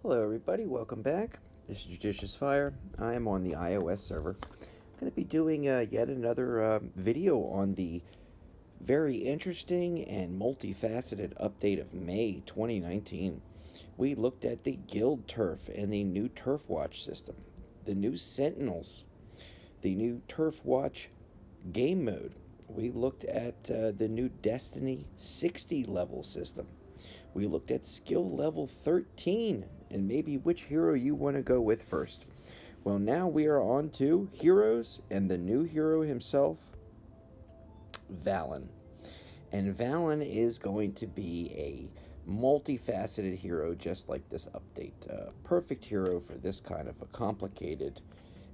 Hello everybody, welcome back. This is JudiciousFire. I am on the iOS server. I'm going to be doing yet another video on the very interesting and multifaceted update of May 2019. We looked at the Guild Turf and the new Turf Watch system, the new Sentinels, the new Turf Watch game mode. We looked at the new Destiny 60 level system. We looked at skill level 13 and maybe which hero you want to go with first. Well, now we are on to heroes and the new hero himself, Valon. And Valon is going to be a multifaceted hero just like this update. Perfect hero for this kind of a complicated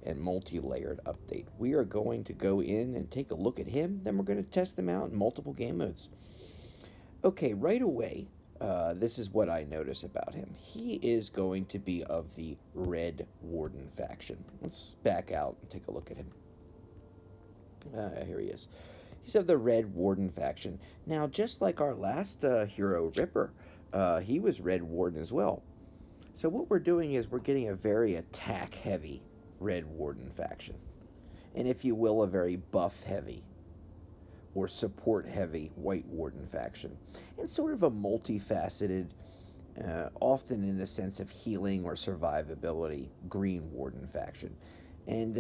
and multi-layered update. We are going to go in and take a look at him, then we're going to test him out in multiple game modes. Okay, right away, this is what I notice about him. He is going to be of the Red Warden faction. Let's back out and take a look at him. Here he is. He's of the Red Warden faction. Now, just like our last hero, Ripper, he was Red Warden as well. So what we're doing is we're getting a very attack-heavy Red Warden faction. And if you will, a very buff-heavy or support-heavy White Warden faction. And sort of a multifaceted, often in the sense of healing or survivability, Green Warden faction. And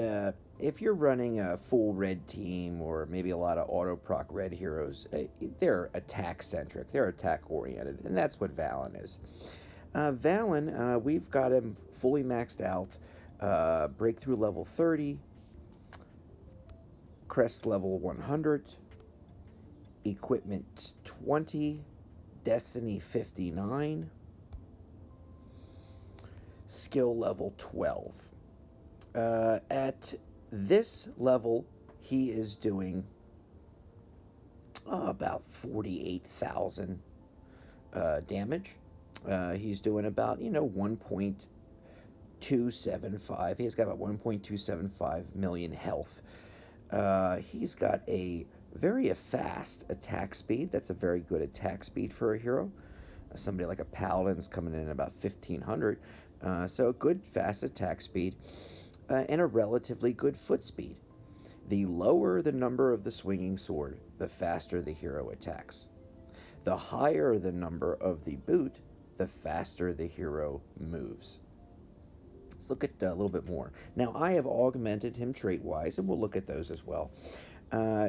if you're running a full red team or maybe a lot of auto-proc red heroes, they're attack-centric, they're attack-oriented, and that's what Valon is. Valon, we've got him fully maxed out, breakthrough level 30, crest level 100, equipment 20, destiny 59, skill level 12. At this level, he is doing about 48,000 damage. He's doing about, 1.275. He's got about 1.275 million health. He's got a very fast attack speed. That's a very good attack speed for a hero. Somebody like a paladin's coming in at about 1,500. So a good fast attack speed. And a relatively good foot speed. The lower the number of the swinging sword, the faster the hero attacks. The higher the number of the boot, the faster the hero moves. Let's look at a little bit more. Now, I have augmented him trait-wise, and we'll look at those as well.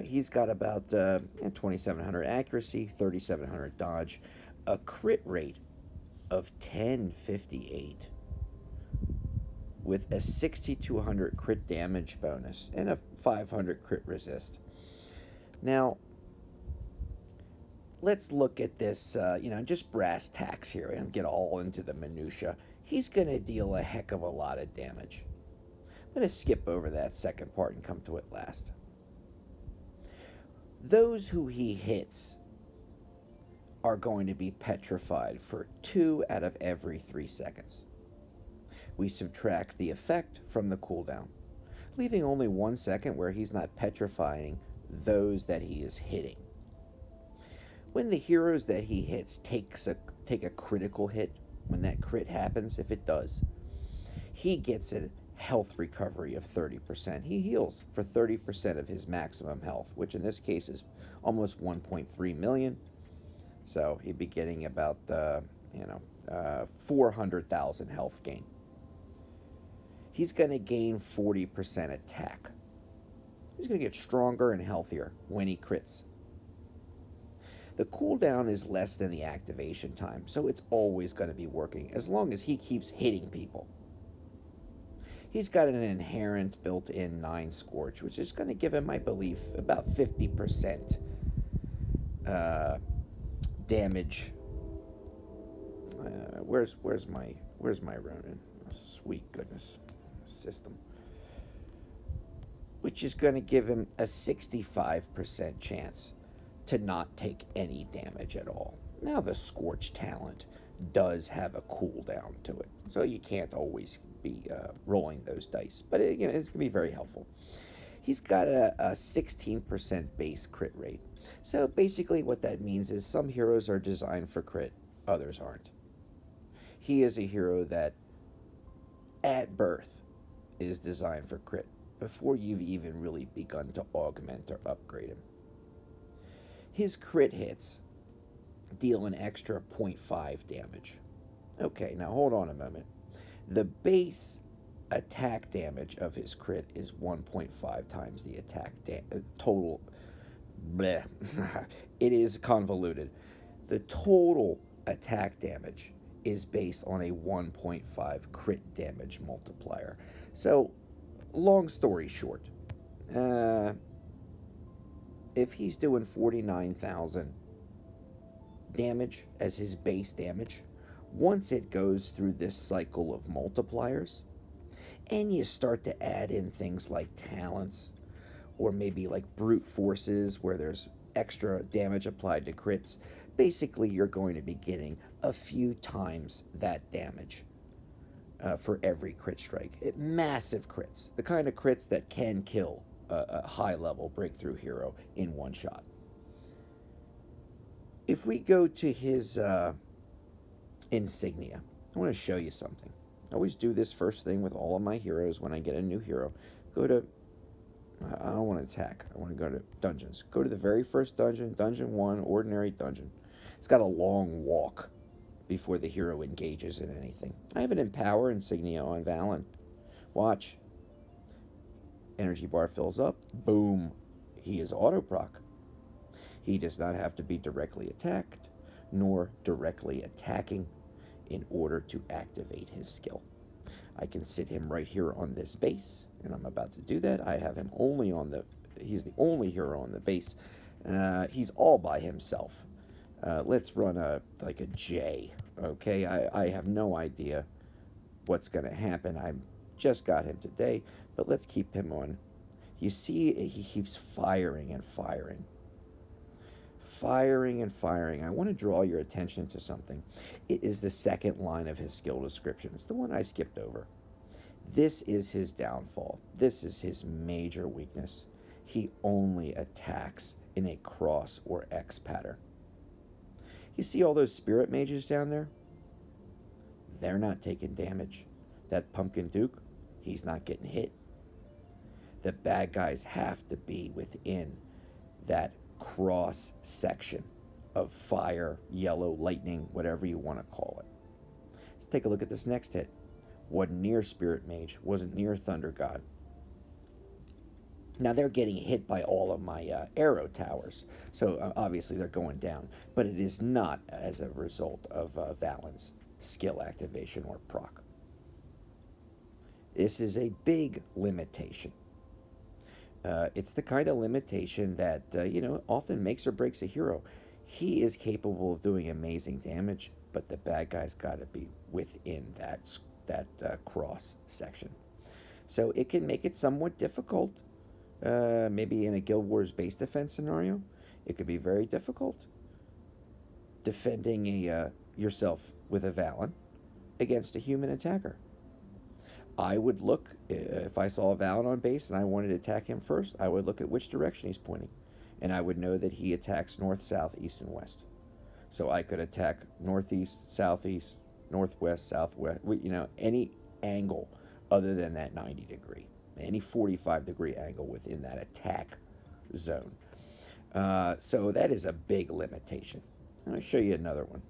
He's got about 2,700 accuracy, 3,700 dodge, a crit rate of 1058, with a 6,200 crit damage bonus and a 500 crit resist. Now, let's look at this, just brass tacks here and get all into the minutia. He's going to deal a heck of a lot of damage. I'm going to skip over that second part and come to it last. Those who he hits are going to be petrified for 2 out of every 3 seconds. We subtract the effect from the cooldown, leaving only 1 second where he's not petrifying those that he is hitting. When the heroes that he hits take a critical hit, when that crit happens, if it does, he gets a health recovery of 30%. He heals for 30% of his maximum health, which in this case is almost 1.3 million. So he'd be getting about 400,000 health gain. He's going to gain 40% attack. He's going to get stronger and healthier when he crits. The cooldown is less than the activation time, so it's always going to be working as long as he keeps hitting people. He's got an inherent built-in 9 Scorch, which is going to give him, I believe, about 50% damage. Where's my Ronin? Sweet goodness. System, which is going to give him a 65% chance to not take any damage at all. Now, the Scorch talent does have a cooldown to it, so you can't always be rolling those dice, but it's going to be very helpful. He's got a 16% base crit rate. So basically what that means is some heroes are designed for crit, others aren't. He is a hero that, at birth, is designed for crit before you've even really begun to augment or upgrade him. His crit hits deal an extra 0.5 damage. Okay, now hold on a moment. The base attack damage of his crit is 1.5 times the total. Bleh. It is convoluted. The total attack damage is based on a 1.5 crit damage multiplier. So, long story short, if he's doing 49,000 damage as his base damage, once it goes through this cycle of multipliers, and you start to add in things like talents, or maybe like brute forces where there's extra damage applied to crits, basically you're going to be getting a few times that damage for every crit strike. Massive crits, the kind of crits that can kill a high level breakthrough hero in one shot. If we go to his insignia, I want to show you something. I always do this first thing with all of my heroes when I get a new hero. I don't want to attack. I want to go to dungeons. Go to the very first dungeon, Dungeon 1, Ordinary Dungeon. It's got a long walk before the hero engages in anything. I have an Empower insignia on Valon. Watch. Energy bar fills up. Boom. He is auto-proc. He does not have to be directly attacked, nor directly attacking in order to activate his skill. I can sit him right here on this base, and I'm about to do that. I have him only on he's the only hero on the base. He's all by himself. Let's run a J, okay? I have no idea what's going to happen. I just got him today, but let's keep him on. You see, he keeps firing and firing. Firing and firing. I want to draw your attention to something. It is the second line of his skill description. It's the one I skipped over. This is his downfall. This is his major weakness. He only attacks in a cross or X pattern. You see all those spirit mages down there? They're not taking damage. That Pumpkin Duke, he's not getting hit. The bad guys have to be within that cross section of fire, yellow, lightning, whatever you want to call it. Let's take a look at this next hit. Wasn't near Spirit Mage, wasn't near Thunder God. Now they're getting hit by all of my arrow towers, so obviously they're going down, but it is not as a result of Valon's skill activation or proc. This is a big limitation. It's the kind of limitation that, often makes or breaks a hero. He is capable of doing amazing damage, but the bad guy's got to be within that cross section. So it can make it somewhat difficult. Maybe in a Guild Wars base defense scenario, it could be very difficult defending yourself with a Valon against a human attacker. I would look, if I saw a Valon on base and I wanted to attack him first, I would look at which direction he's pointing. And I would know that he attacks north, south, east, and west. So I could attack northeast, southeast, northwest, southwest, any angle other than that 90 degree. Any 45 degree angle within that attack zone. So that is a big limitation. Let me show you another one.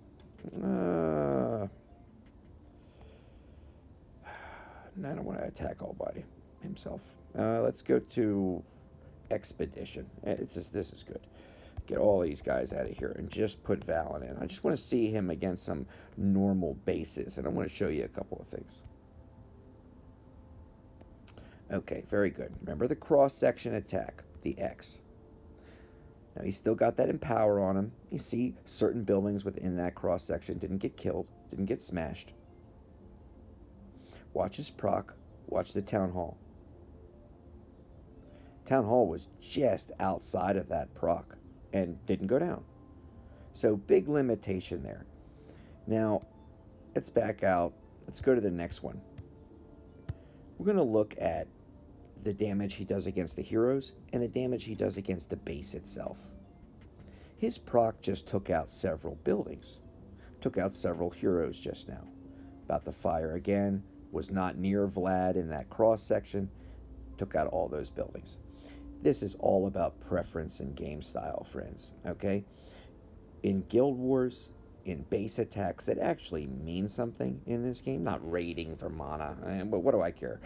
I don't want to attack all by himself. Let's go to Expedition. This is good. Get all these guys out of here and just put Valon in. I just want to see him against some normal bases, and I want to show you a couple of things. Okay, very good. Remember the cross-section attack, the X. Now he's still got that Empower on him. You see certain buildings within that cross-section didn't get killed, didn't get smashed. Watch his proc. Watch the Town Hall. Town Hall was just outside of that proc and didn't go down. So big limitation there. Now, let's back out. Let's go to the next one. We're going to look at the damage he does against the heroes and the damage he does against the base itself. His proc just took out several buildings. Took out several heroes just now. About to fire again. Was not near Vlad in that cross section. Took out all those buildings. This is all about preference and game style, friends. Okay? In Guild Wars, in base attacks, that actually means something in this game. Not raiding for mana, but what do I care?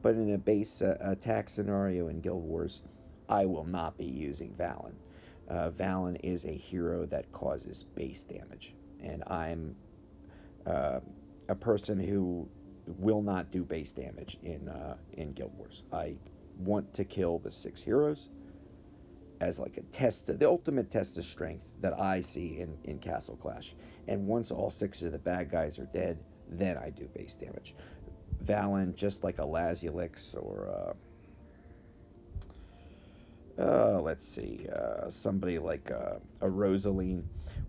But in a base attack scenario in Guild Wars, I will not be using Valon. Valon is a hero that causes base damage, and I'm a person who will not do base damage in Guild Wars. I want to kill the 6 heroes as like a test, the ultimate test of strength that I see in Castle Clash. And once all 6 of the bad guys are dead, then I do base damage. Valon, just like a Lazulix or let's see, somebody like a Rosaline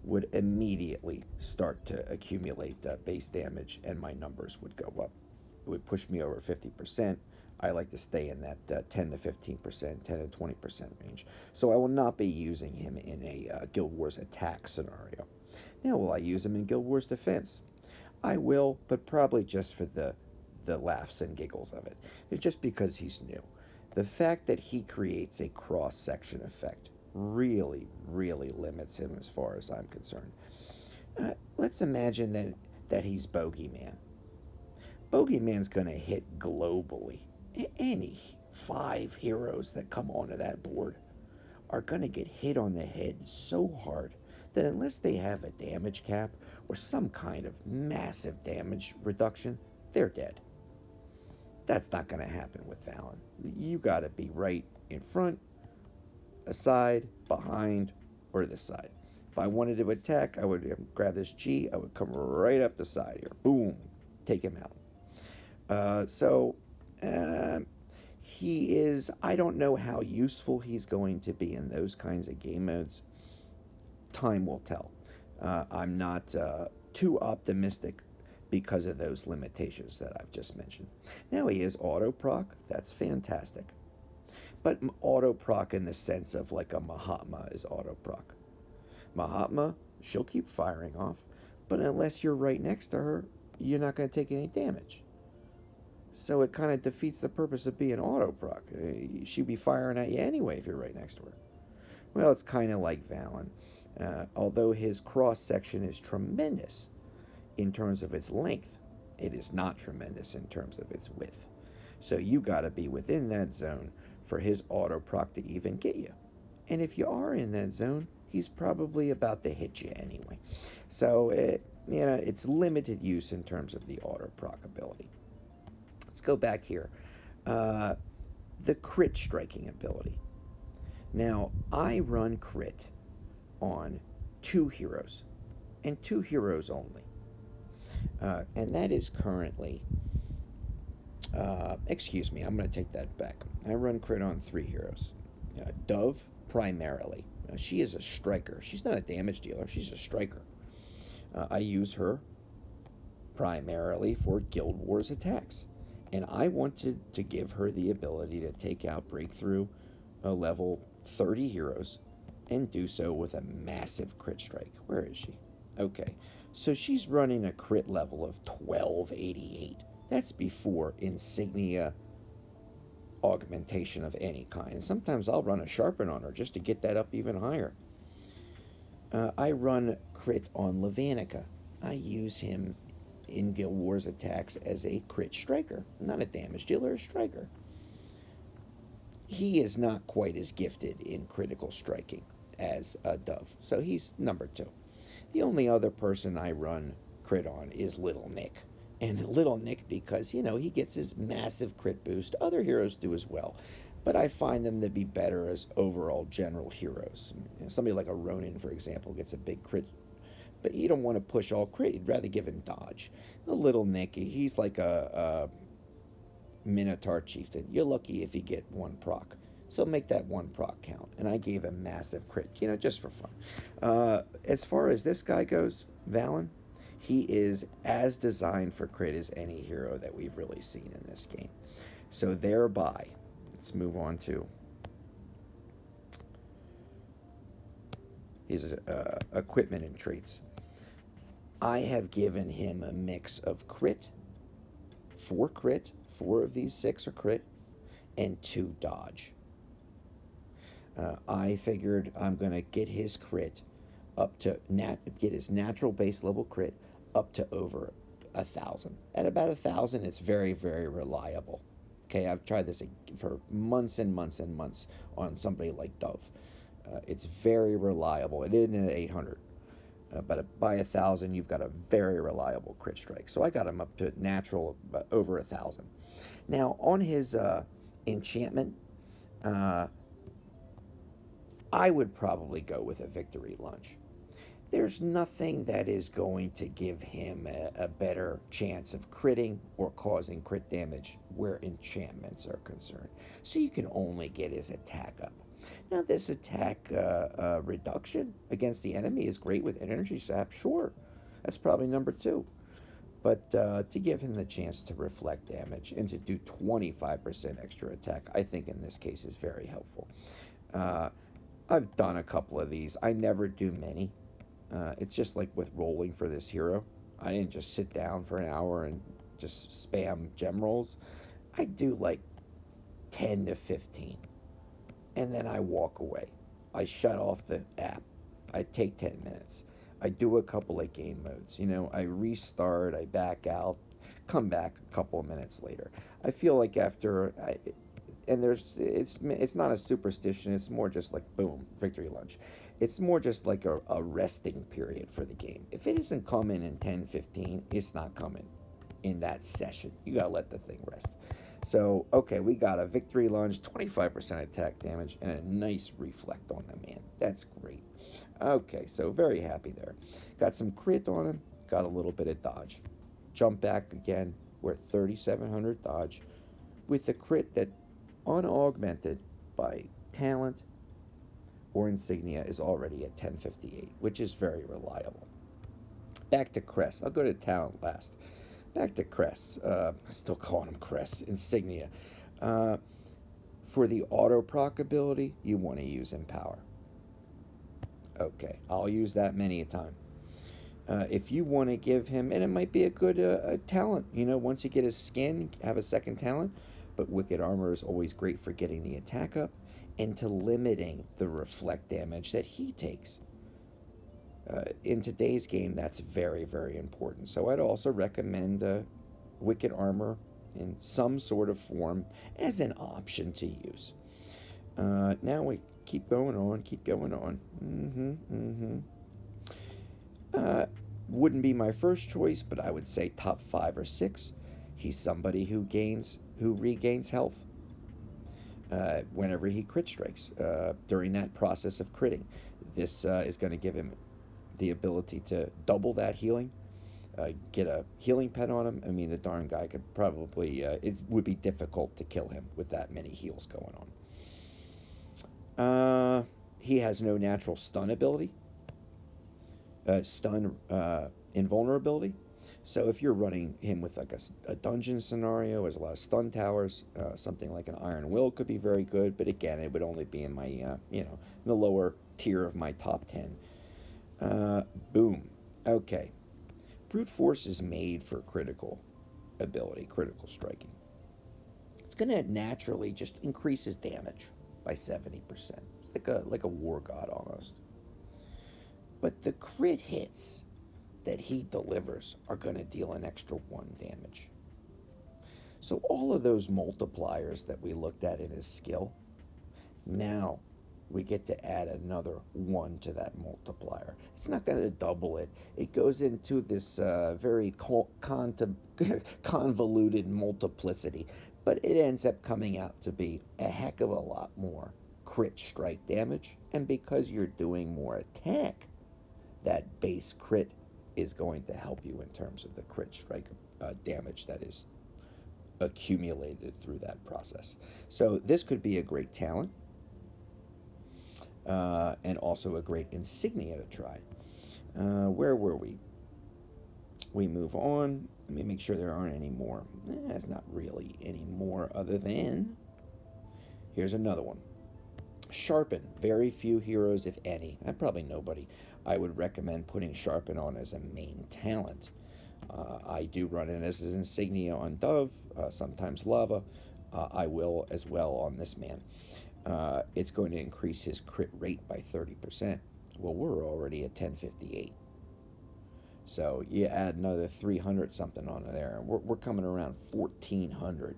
would immediately start to accumulate base damage, and my numbers would go up. It would push me over 50%. I like to stay in that 10 to 15%, 10 to 20% range. So I will not be using him in a Guild Wars attack scenario. Now, will I use him in Guild Wars defense? I will, but probably just for the laughs and giggles of it. It's just because he's new. The fact that he creates a cross-section effect really, really limits him as far as I'm concerned. Let's imagine that he's Bogeyman. Bogeyman's going to hit globally. Any 5 heroes that come onto that board are going to get hit on the head so hard that unless they have a damage cap or some kind of massive damage reduction, they're dead. That's not going to happen with Valon. You got to be right in front, aside, behind, or this side. If I wanted to attack, I would grab this G, I would come right up the side here. Boom. Take him out. He is, I don't know how useful he's going to be in those kinds of game modes. Time will tell. I'm not too optimistic because of those limitations that I've just mentioned. Now he is auto proc. That's fantastic. But auto proc in the sense of like a Mahatma is auto proc. Mahatma, she'll keep firing off, but unless you're right next to her, you're not going to take any damage. So it kind of defeats the purpose of being auto proc. She'd be firing at you anyway if you're right next to her. Well, it's kind of like Valon. Although his cross section is tremendous in terms of its length, it is not tremendous in terms of its width. So you got to be within that zone for his auto proc to even get you. And if you are in that zone, he's probably about to hit you anyway. So it's limited use in terms of the auto proc ability. Let's go back here. The crit striking ability. Now, I run crit on 2 heroes, and 2 heroes only. And that is currently, excuse me, I'm going to take that back. I run crit on 3 heroes. Dove, primarily. She is a striker. She's not a damage dealer, she's a striker. I use her primarily for Guild Wars attacks. And I wanted to give her the ability to take out breakthrough level 30 heroes and do so with a massive crit strike. Where is she? Okay, so she's running a crit level of 1288. That's before insignia augmentation of any kind. And sometimes I'll run a sharpen on her just to get that up even higher. I run crit on Levanica. I use him in Guild Wars attacks as a crit striker. Not a damage dealer, a striker. He is not quite as gifted in critical striking as a Dove, so he's number 2. The only other person I run crit on is Little Nick. And Little Nick, because, he gets his massive crit boost. Other heroes do as well. But I find them to be better as overall general heroes. Somebody like a Ronin, for example, gets a big crit. But you don't want to push all crit. You'd rather give him dodge. A Little Nick, he's like a Minotaur Chieftain. You're lucky if you get 1 proc. So make that 1 proc count. And I gave him massive crit, just for fun. As far as this guy goes, Valon, he is as designed for crit as any hero that we've really seen in this game. So thereby, let's move on to his equipment and traits. I have given him a mix of crit, 4 of these 6 are crit, and 2 dodge. I figured I'm going to get his crit up to get his natural base level crit up to over 1,000. At about 1,000, it's very, very reliable. Okay, I've tried this for months and months and months on somebody like Dove. It's very reliable. It isn't at 800. But by 1,000, you've got a very reliable crit strike. So I got him up to natural over 1,000. Now, on his enchantment, I would probably go with a victory lunge. There's nothing that is going to give him a better chance of critting or causing crit damage where enchantments are concerned. So you can only get his attack up. Now, this attack reduction against the enemy is great with energy sap, sure. That's probably number 2. But to give him the chance to reflect damage and to do 25% extra attack, I think in this case is very helpful. I've done a couple of these. I never do many. It's just like with rolling for this hero. I didn't just sit down for an hour and just spam gem rolls. I do like 10 to 15. And then I walk away. I shut off the app. I take 10 minutes. I do a couple of game modes. I restart, I back out, come back a couple of minutes later. I feel like it's not a superstition, it's more just like boom, victory lunge. It's more just like a resting period for the game. If it isn't coming in 10-15, it's not coming in that session. You gotta let the thing rest. So, okay, we got a victory lunge, 25% attack damage, and a nice reflect on the man. That's great. Okay, so very happy there. Got some crit on him, got a little bit of dodge. Jump back again, we're 3,700 dodge, with a crit that, unaugmented by talent or insignia, is already at 1058, which is very reliable. Back to Crest. I'll go to talent last. Back to Crest. Still calling him Crest. Insignia. For the auto proc ability, you want to use Empower. Okay, I'll use that many a time. If you want to give him, and it might be a good talent, once you get his skin, have a second talent, but Wicked Armor is always great for getting the attack up and to limiting the reflect damage that he takes. In today's game, that's very, very important. So I'd also recommend Wicked Armor in some sort of form as an option to use. Now we keep going on. Wouldn't be my first choice, but I would say top 5 or 6. He's somebody who regains health whenever he crit strikes during that process of critting. This is going to give him the ability to double that healing, get a healing pet on him. I mean, the darn guy could probably, it would be difficult to kill him with that many heals going on. He has no natural stun ability, stun invulnerability. So if you're running him with like a dungeon scenario, there's a lot of stun towers, something like an Iron Will could be very good, but again, it would only be in my, the lower tier of my top 10. Boom. Okay. Brute Force is made for critical ability, critical striking. It's going to naturally just increase his damage by 70%. It's like a war god almost. But the crit hits that he delivers are going to deal an extra 1 damage. So all of those multipliers that we looked at in his skill, now we get to add another 1 to that multiplier. It's not going to double it. It goes into this very convoluted multiplicity, but it ends up coming out to be a heck of a lot more crit strike damage. And because you're doing more attack, that base crit is going to help you in terms of the crit strike damage that is accumulated through that process. So this could be a great talent. And also a great insignia to try. Where were we? We move on. Let me make sure there aren't any more. There's not really any more other than... Here's another one. Sharpen, very few heroes, if any, and probably nobody, I would recommend putting Sharpen on as a main talent. I do run it as an insignia on Dove, sometimes Lava. I will as well on this man. It's going to increase his crit rate by 30%. Well, we're already at 1058. So you add another 300 something on there, and we're coming around 1400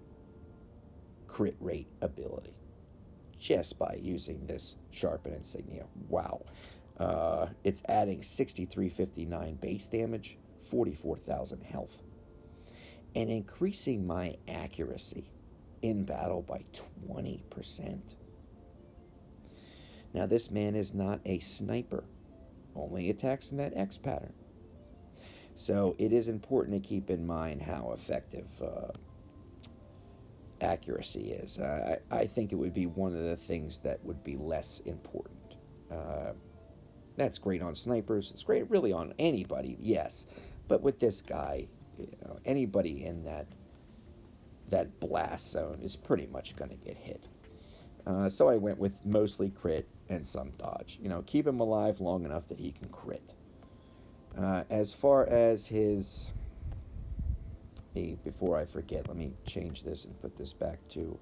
crit rate ability just by using this Sharpen Insignia. Wow. It's adding 6359 base damage, 44,000 health, and increasing my accuracy in battle by 20%. Now, this man is not a sniper, only attacks in that X pattern. So it is important to keep in mind how effective accuracy is. I think it would be one of the things that would be less important. That's great on snipers. It's great really on anybody, yes. But with this guy, anybody in that blast zone is pretty much going to get hit. So I went with mostly crit and some dodge. Keep him alive long enough that he can crit. As far as his... Before I forget, let me change this and put this back to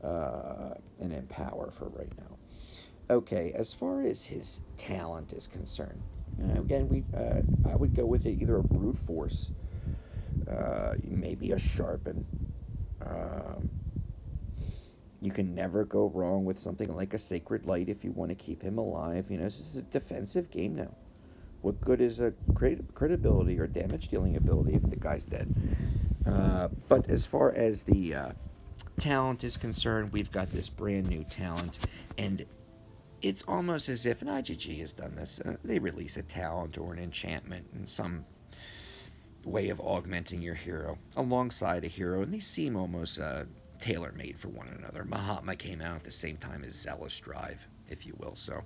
an empower for right now. Okay, as far as his talent is concerned, again, I would go with either a brute force, maybe a sharpen. You can never go wrong with something like a sacred light if you want to keep him alive. This is a defensive game now. What good is a crit ability or damage dealing ability if the guy's dead? But as far as the talent is concerned, we've got this brand new talent, and it's almost as if, and IGG has done this, they release a talent or an enchantment and some way of augmenting your hero alongside a hero, and they seem almost tailor-made for one another. Mahatma came out at the same time as Zealous Drive, if you will, so...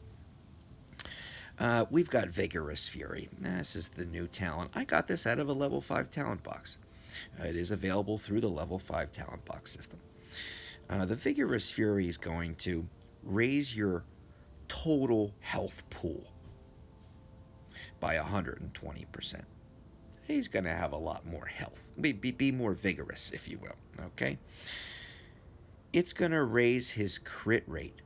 we've got Vigorous Fury. This is the new talent. I got this out of a level 5 talent box. It is available through the level 5 talent box system. The Vigorous Fury is going to raise your total health pool by 120%. He's going to have a lot more health. Be more vigorous, if you will. Okay? It's going to raise his crit rate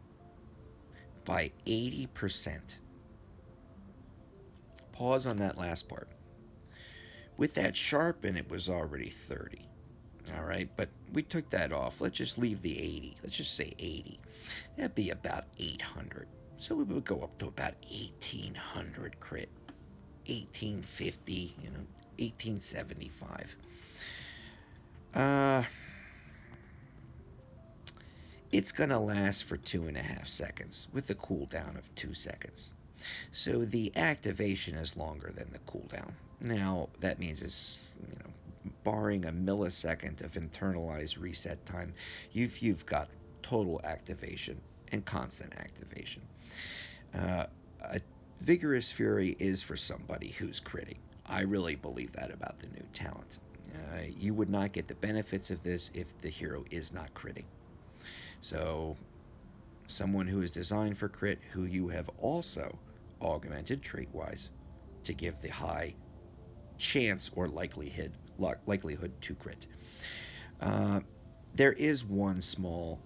by 80%. Pause on that last part. With that sharpen, it was already 30. All right, but we took that off. Let's just leave the 80. Let's just say 80. That'd be about 800. So we would go up to about 1800 crit. 1850, 1875. It's going to last for 2.5 seconds with a cooldown of 2 seconds. So the activation is longer than the cooldown. Now, that means it's, barring a millisecond of internalized reset time, you've got total activation and constant activation. A Vigorous Fury is for somebody who's critting. I really believe that about the new talent. You would not get the benefits of this if the hero is not critting. So, someone who is designed for crit, who you have also augmented trait-wise to give the high chance or likelihood to crit. There is one small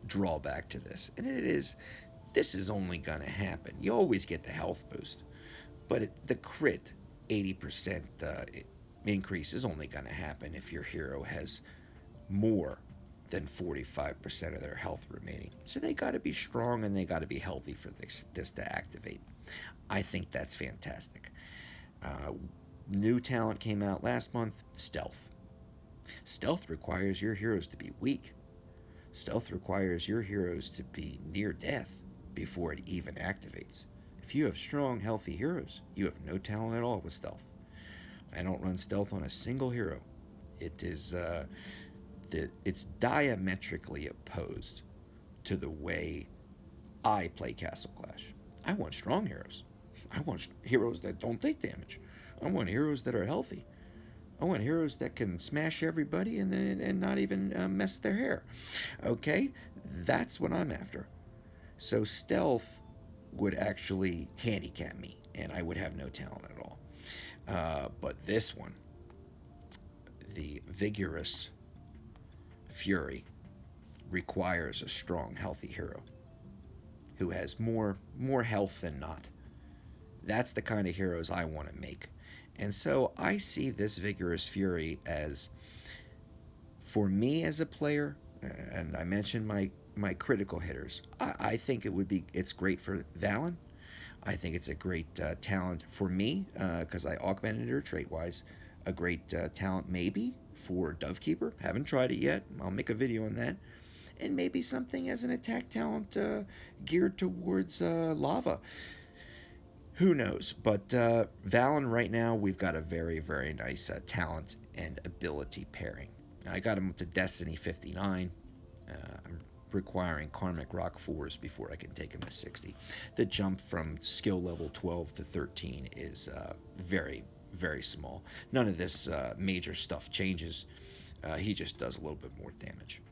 drawback to this, and this is only going to happen. You always get the health boost, but the crit 80% increase is only going to happen if your hero has more than 45% of their health remaining. So they got to be strong and they got to be healthy for this to activate. I think that's fantastic. New talent came out last month, Stealth. Stealth requires your heroes to be weak. Stealth requires your heroes to be near death before it even activates. If you have strong, healthy heroes, you have no talent at all with Stealth. I don't run Stealth on a single hero. It's diametrically opposed to the way I play Castle Clash. I want strong heroes. I want heroes that don't take damage. I want heroes that are healthy. I want heroes that can smash everybody and not even mess their hair. Okay? That's what I'm after. So stealth would actually handicap me, and I would have no talent at all. But this one, the Vigorous Fury, requires a strong, healthy hero who has more health than not. That's the kind of heroes I want to make. And so I see this Vigorous Fury as, for me as a player, and I mentioned my critical hitters. I think it's great for Valon. I think it's a great talent for me because I augmented her trait wise. A great talent maybe for Dovekeeper. Haven't tried it yet. I'll make a video on that. And maybe something as an attack talent geared towards lava. Who knows? But Valon right now, we've got a very, very nice talent and ability pairing. I got him up to Destiny 59. I'm requiring Karmic Rock 4s before I can take him to 60. The jump from skill level 12 to 13 is very, very small. None of this major stuff changes. He just does a little bit more damage.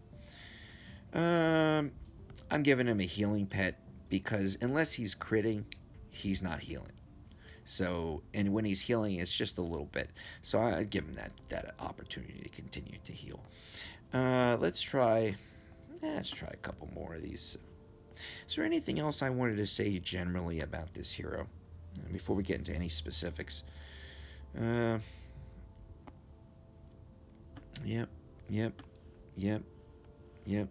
I'm giving him a healing pet because unless he's critting, he's not healing. So, and when he's healing, it's just a little bit. So I'd give him that opportunity to continue to heal. Let's try a couple more of these. Is there anything else I wanted to say generally about this hero before we get into any specifics? Yep, yep, yep, yep.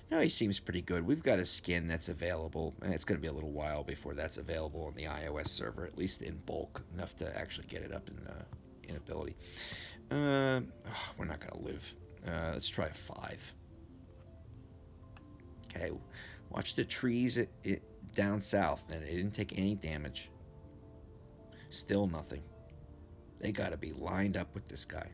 No, he seems pretty good. We've got a skin that's available, and it's going to be a little while before that's available on the iOS server, at least in bulk, enough to actually get it up in ability. We're not going to live. Let's try a 5. Okay, watch the trees down south, and it didn't take any damage. Still nothing. They got to be lined up with this guy.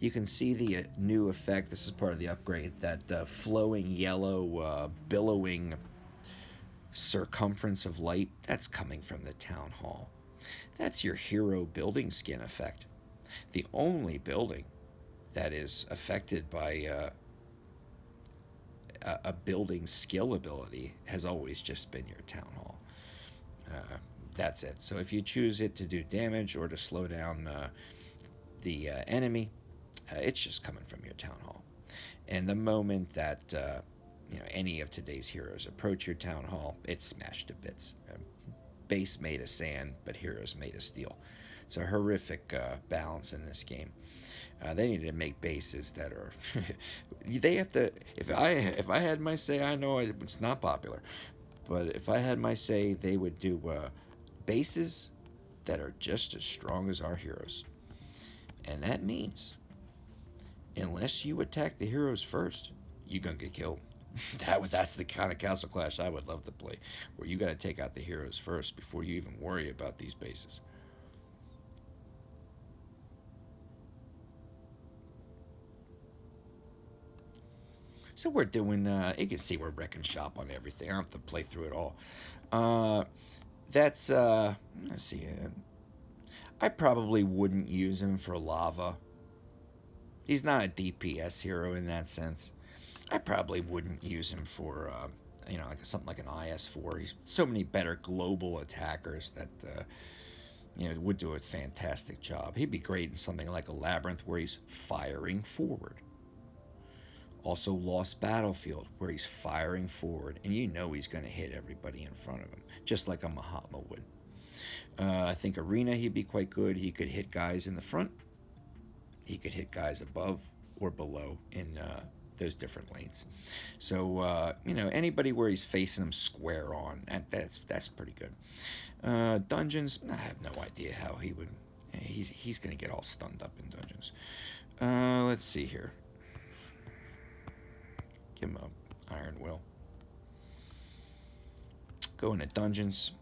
You can see the new effect. This is part of the upgrade. That flowing yellow, billowing circumference of light. That's coming from the town hall. That's your hero building skin effect. The only building that is affected by a building skill ability has always just been your town hall. That's it. So if you choose it to do damage or to slow down the enemy, it's just coming from your town hall. And the moment that any of today's heroes approach your town hall, it's smashed to bits. Base made of sand, but heroes made of steel. It's a horrific balance in this game. They need to make bases that are. They have to. If I had my say, I know it's not popular, but if I had my say, they would do bases that are just as strong as our heroes, and that means unless you attack the heroes first, you're gonna get killed. That's the kind of Castle Clash I would love to play, where you got to take out the heroes first before you even worry about these bases. So we're doing, you can see we're wrecking shop on everything. I don't have to play through it all. Let's see. I probably wouldn't use him for lava. He's not a DPS hero in that sense. I probably wouldn't use him for, like something like an IS4. He's so many better global attackers that, would do a fantastic job. He'd be great in something like a Labyrinth where he's firing forward. Also, Lost Battlefield, where he's firing forward, and you know he's going to hit everybody in front of him, just like a Mahatma would. I think Arena, he'd be quite good. He could hit guys in the front. He could hit guys above or below in those different lanes. So, anybody where he's facing them square on, that's pretty good. Dungeons, I have no idea how he would. He's going to get all stunned up in dungeons. Let's see here. Give him a Iron Will. Go into dungeons.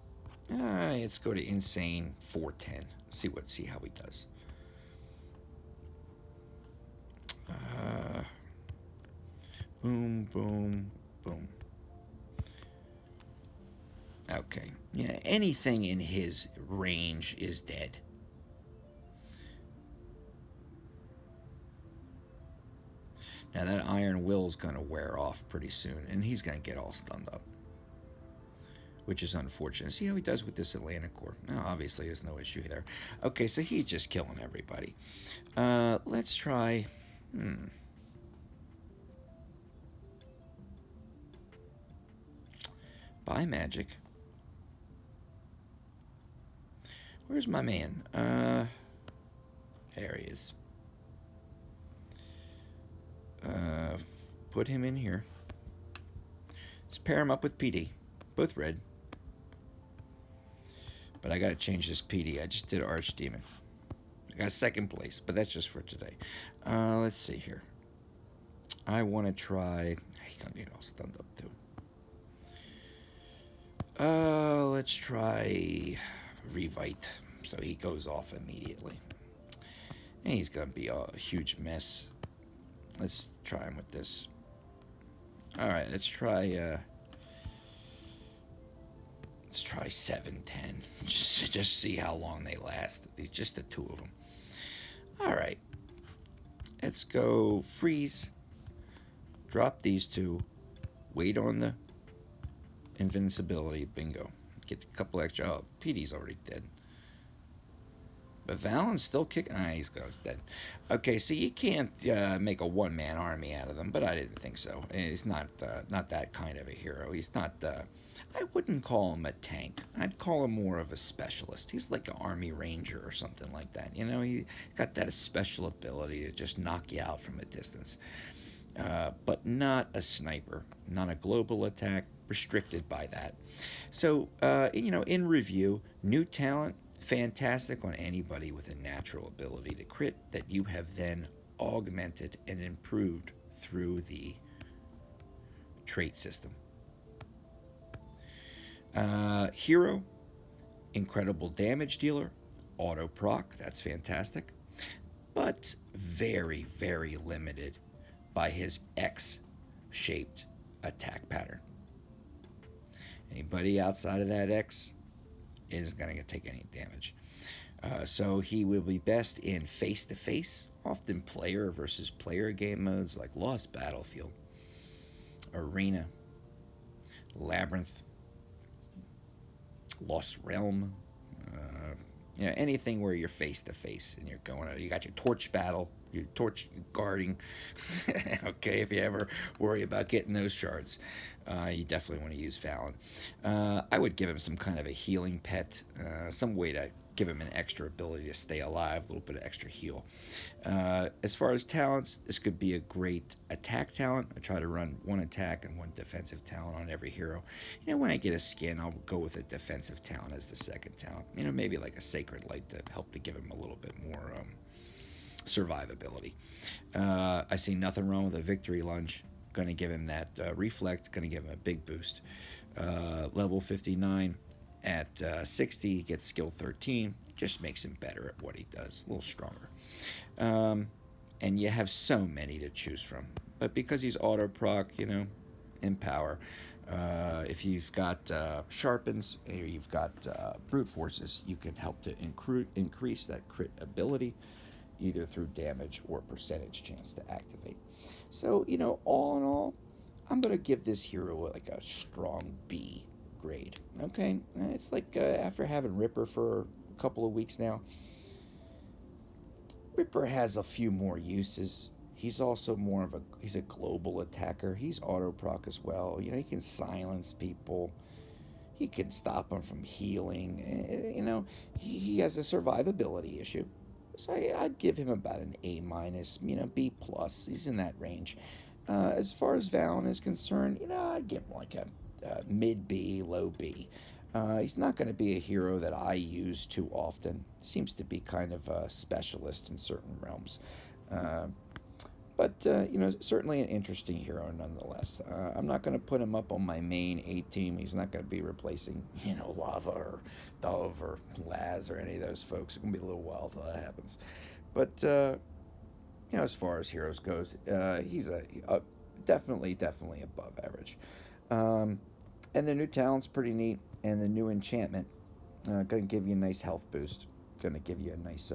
Let's go to Insane 410. See how he does. Boom, boom, boom. Okay. Yeah, anything in his range is dead. Now that Iron Will's going to wear off pretty soon, and he's going to get all stunned up, which is unfortunate. See how he does with this Atlantic Core. No, obviously, there's no issue there. Okay, so he's just killing everybody. Let's try... Buy magic. Where's my man? There he is. Put him in here. Let's pair him up with PD. Both red. But I gotta change this PD. I just did Archdemon. I got second place, but that's just for today. Let's see here. I want to try... He's gonna get all stunned up too. Let's try Revite. So he goes off immediately. And he's gonna be a huge mess. Let's try him with this. Alright, let's try 7-10. Just see how long they last. These just the two of them. Alright. Let's go freeze. Drop these two. Wait on the invincibility. Bingo. Get a couple extra. Oh, PD's already dead. But Valon's still kicking. He's dead. Okay, so you can't make a one-man army out of them, but I didn't think so. He's not that kind of a hero. He's not... I wouldn't call him a tank. I'd call him more of a specialist. He's like an army ranger or something like that. You know, he got that special ability to just knock you out from a distance. But not a sniper. Not a global attack. Restricted by that. So, you know, in review, new talent, fantastic on anybody with a natural ability to crit that you have then augmented and improved through the trait system. Hero, incredible damage dealer, auto proc, that's fantastic, but very, very limited by his X-shaped attack pattern. Anybody outside of that X isn't going to take any damage. So he will be best in face-to-face, often player versus player game modes like Lost Battlefield, Arena, Labyrinth, Lost Realm, you know, anything where you're face-to-face and you're going, you got your torch battle, your torch guarding. Okay, if you ever worry about getting those shards, you definitely want to use Valon. I would give him some kind of a healing pet, some way to give him an extra ability to stay alive, a little bit of extra heal. As far as talents, this could be a great attack talent. I try to run one attack and one defensive talent on every hero. You know, when I get a skin, I'll go with a defensive talent as the second talent. You know, maybe like a Sacred Light to help to give him a little bit more survivability. I see nothing wrong with a Victory Lunge. Going to give him that Reflect, going to give him a big boost. Level 59. At 60, he gets skill 13. Just makes him better at what he does. A little stronger. And you have so many to choose from. But because he's auto proc, you know, Empower. If you've got Sharpens or you've got Brute Forces, you can help to increase that crit ability, either through damage or percentage chance to activate. So, you know, all in all, I'm going to give this hero like a strong B grade. Okay, it's like after having Ripper for a couple of weeks now, Ripper has a few more uses. He's also more of he's a global attacker. He's auto proc as well. You know, he can silence people. He can stop them from healing. You know, he has a survivability issue. So I'd give him about an A minus, you know, B plus. He's in that range. As far as Valon is concerned, you know, I'd give him like a mid B, low B. He's not going to be a hero that I use too often. Seems to be kind of a specialist in certain realms. But you know, certainly an interesting hero nonetheless. I'm not going to put him up on my main A team. He's not going to be replacing, you know, Lava or Dove or Laz or any of those folks. It's going to be a little while till that happens. But you know, as far as heroes goes, he's a definitely above average. And the new talent's pretty neat, and the new enchantment going to give you a nice health boost. Going to give you a nice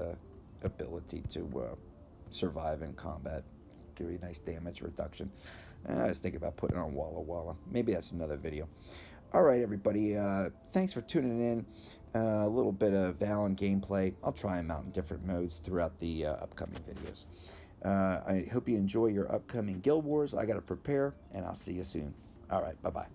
ability to survive in combat. Give you a nice damage reduction. I was thinking about putting it on Walla Walla. Maybe that's another video. All right, everybody. Thanks for tuning in. A little bit of Valon gameplay. I'll try them out in different modes throughout the upcoming videos. I hope you enjoy your upcoming Guild Wars. I got to prepare, and I'll see you soon. All right, bye-bye.